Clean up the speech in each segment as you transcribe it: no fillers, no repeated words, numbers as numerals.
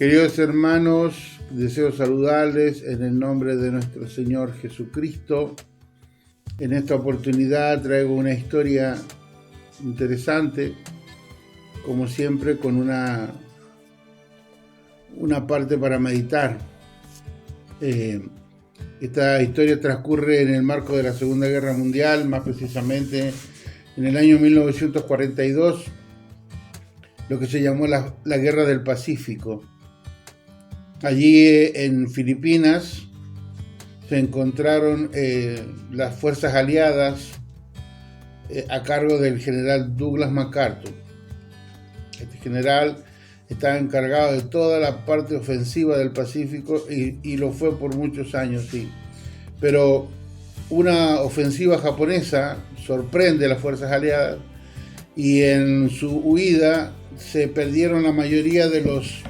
Queridos hermanos, deseo saludarles en el nombre de nuestro Señor Jesucristo. En esta oportunidad traigo una historia interesante, como siempre, con una parte para meditar. Esta historia transcurre en el marco de la Segunda Guerra Mundial, más precisamente en el año 1942, lo que se llamó la Guerra del Pacífico. Allí en Filipinas se encontraron las fuerzas aliadas a cargo del general Douglas MacArthur. Este general estaba encargado de toda la parte ofensiva del Pacífico y lo fue por muchos años, sí. Pero una ofensiva japonesa sorprende a las fuerzas aliadas y en su huida se perdieron la mayoría de los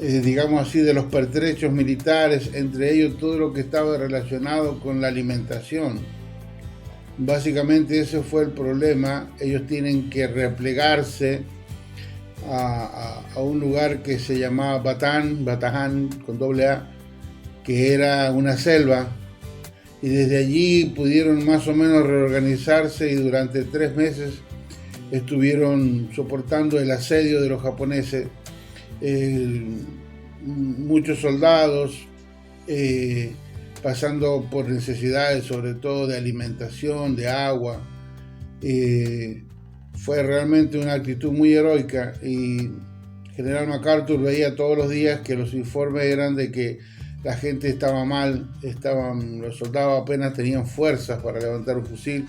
de los pertrechos militares, entre ellos todo lo que estaba relacionado con la alimentación. Básicamente ese fue el problema. Ellos tienen que replegarse a un lugar que se llamaba Batahan con doble A, que era una selva, y desde allí pudieron más o menos reorganizarse y durante 3 meses estuvieron soportando el asedio de los japoneses. Muchos soldados pasando por necesidades, sobre todo de alimentación, de agua. Fue realmente una actitud muy heroica y general MacArthur veía todos los días que los informes eran de que la gente estaba mal, los soldados apenas tenían fuerzas para levantar un fusil,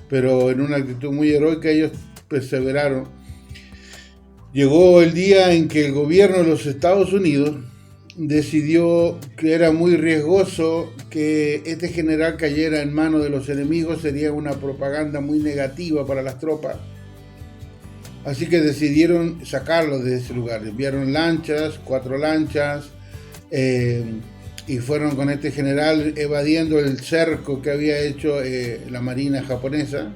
pero en una actitud muy heroica ellos perseveraron. Llegó el día en que el gobierno de los Estados Unidos decidió que era muy riesgoso que este general cayera en manos de los enemigos, sería una propaganda muy negativa para las tropas. Así que decidieron sacarlo de ese lugar. Enviaron lanchas, 4 lanchas, y fueron con este general evadiendo el cerco que había hecho la marina japonesa,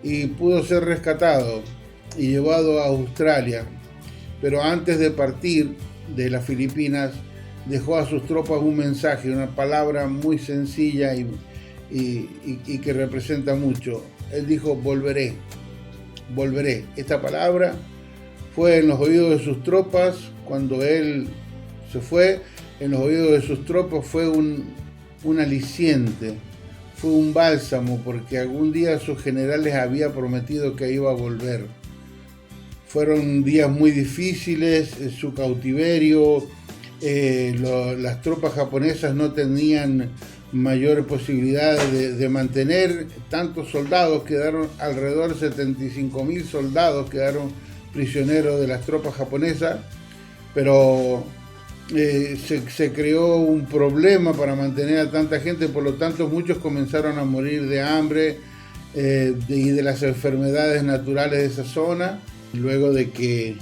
y pudo ser rescatado y llevado a Australia. Pero antes de partir de las Filipinas dejó a sus tropas un mensaje, una palabra muy sencilla y que representa mucho. Él dijo: volveré. Esta palabra fue en los oídos de sus tropas cuando él se fue. En los oídos de sus tropas fue un aliciente, fue un bálsamo, porque algún día sus generales había prometido que iba a volver. Fueron días muy difíciles, su cautiverio, las tropas japonesas no tenían mayor posibilidad de mantener tantos soldados. Quedaron alrededor de 75.000 soldados, quedaron prisioneros de las tropas japonesas, pero se creó un problema para mantener a tanta gente, por lo tanto muchos comenzaron a morir de hambre y de las enfermedades naturales de esa zona. Luego de que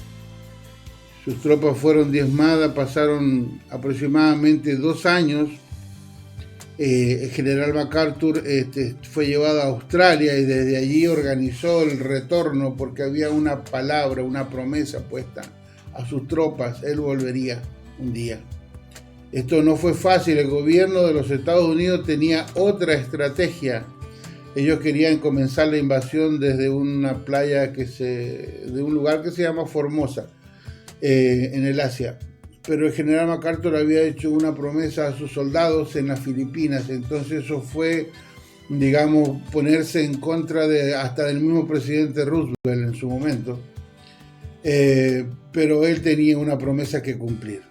sus tropas fueron diezmadas, pasaron aproximadamente 2 años. El general MacArthur fue llevado a Australia y desde allí organizó el retorno, porque había una palabra, una promesa puesta a sus tropas: él volvería un día. Esto no fue fácil. El gobierno de los Estados Unidos tenía otra estrategia. Ellos querían comenzar la invasión desde una playa de un lugar que se llama Formosa, en el Asia. Pero el general MacArthur había hecho una promesa a sus soldados en las Filipinas. Entonces eso fue, ponerse en contra hasta del mismo presidente Roosevelt en su momento. Pero él tenía una promesa que cumplir.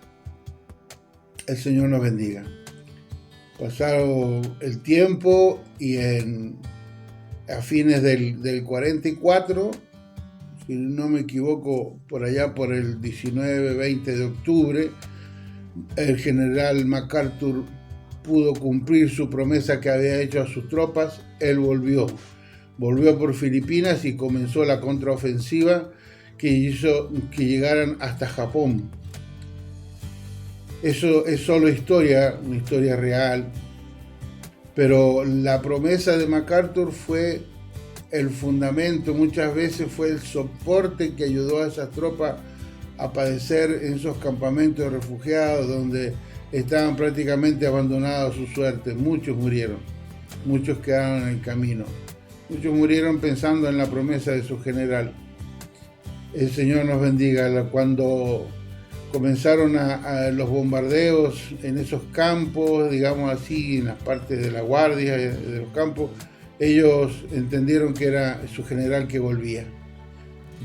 El Señor nos bendiga. Pasado el tiempo y a fines del 44, si no me equivoco, por allá por el 19-20 de octubre, el general MacArthur pudo cumplir su promesa que había hecho a sus tropas. Él volvió por Filipinas y comenzó la contraofensiva que hizo que llegaran hasta Japón. Eso es solo historia, una historia real, pero la promesa de MacArthur fue el fundamento, muchas veces fue el soporte que ayudó a esas tropas a padecer en esos campamentos de refugiados donde estaban prácticamente abandonados a su suerte. Muchos murieron, muchos quedaron en el camino, muchos murieron pensando en la promesa de su general. El Señor nos bendiga. Cuando comenzaron los bombardeos en esos campos, digamos así, en las partes de la guardia de los campos, ellos entendieron que era su general que volvía.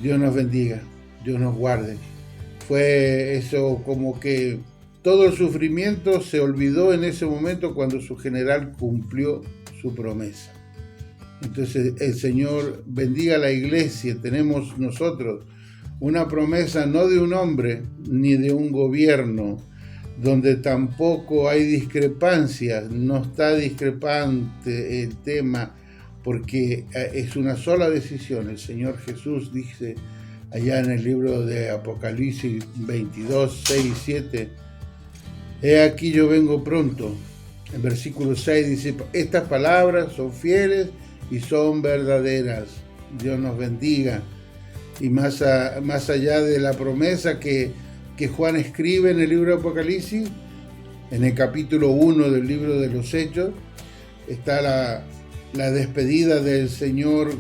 Dios nos bendiga, Dios nos guarde. Fue eso como que todo el sufrimiento se olvidó en ese momento cuando su general cumplió su promesa. Entonces el Señor bendiga a la iglesia. Tenemos nosotros una promesa no de un hombre ni de un gobierno, donde tampoco hay discrepancias, no está discrepante el tema, porque es una sola decisión. El Señor Jesús dice allá en el libro de Apocalipsis 22, 6 y 7, he aquí yo vengo pronto. El versículo 6 dice, estas palabras son fieles y son verdaderas. Dios nos bendiga. Y más allá de la promesa que Juan escribe en el libro de Apocalipsis, en el capítulo 1 del libro de los Hechos, está la despedida del Señor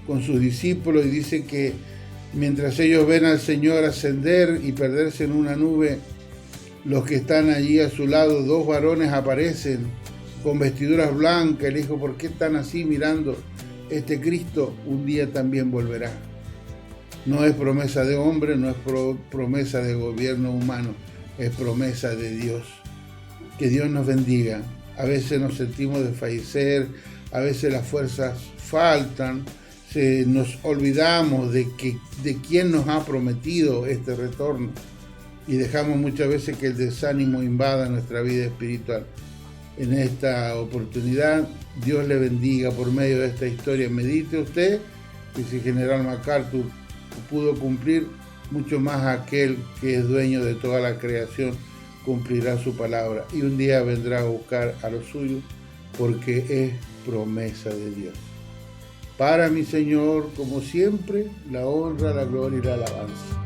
con sus discípulos, y dice que mientras ellos ven al Señor ascender y perderse en una nube, los que están allí a su lado, dos varones aparecen con vestiduras blancas. Le dijo, ¿por qué están así mirando? Este Cristo un día también volverá. No es promesa de hombre, no es promesa de gobierno humano, es promesa de Dios. Que Dios nos bendiga. A veces nos sentimos desfallecer, a veces las fuerzas faltan, nos olvidamos de quién nos ha prometido este retorno y dejamos muchas veces que el desánimo invada nuestra vida espiritual. En esta oportunidad, Dios le bendiga por medio de esta historia. Medite usted que si General MacArthur pudo cumplir, mucho más aquel que es dueño de toda la creación cumplirá su palabra, y un día vendrá a buscar a los suyos, porque es promesa de Dios. Para mi Señor, como siempre, la honra, la gloria y la alabanza.